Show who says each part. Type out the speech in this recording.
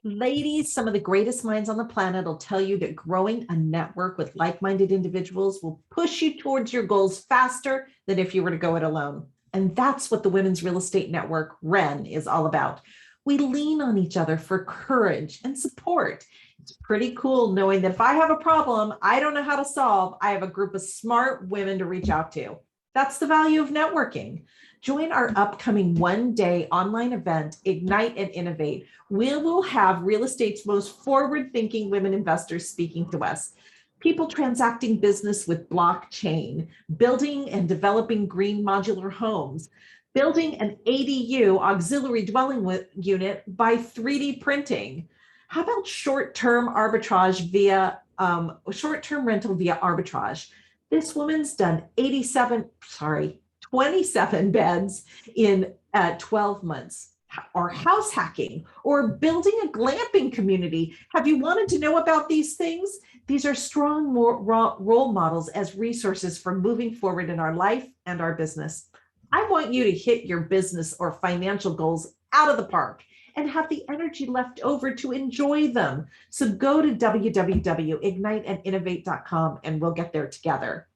Speaker 1: Ladies, some of the greatest minds on the planet will tell you that growing a network with like-minded individuals will push you towards your goals faster than if you were to go it alone. And that's what the Women's Real Estate Network, WREN, is all about. We lean on each other for courage and support. It's pretty cool knowing that if I have a problem I don't know how to solve, I have a group of smart women to reach out to. That's the value of networking. Join our upcoming one-day online event, Ignite and Innovate. We will have real estate's most forward-thinking women investors speaking to us. People transacting business with blockchain, building and developing green modular homes, building an ADU, auxiliary dwelling unit, by 3D printing. How about short-term arbitrage via short-term rental via arbitrage? This woman's done 27 beds in 12 months. Or house hacking, or building a glamping community. Have you wanted to know about these things? These are strong role models as resources for moving forward in our life and our business. I want you to hit your business or financial goals out of the park and have the energy left over to enjoy them. So go to www.igniteandinnovate.com and we'll get there together.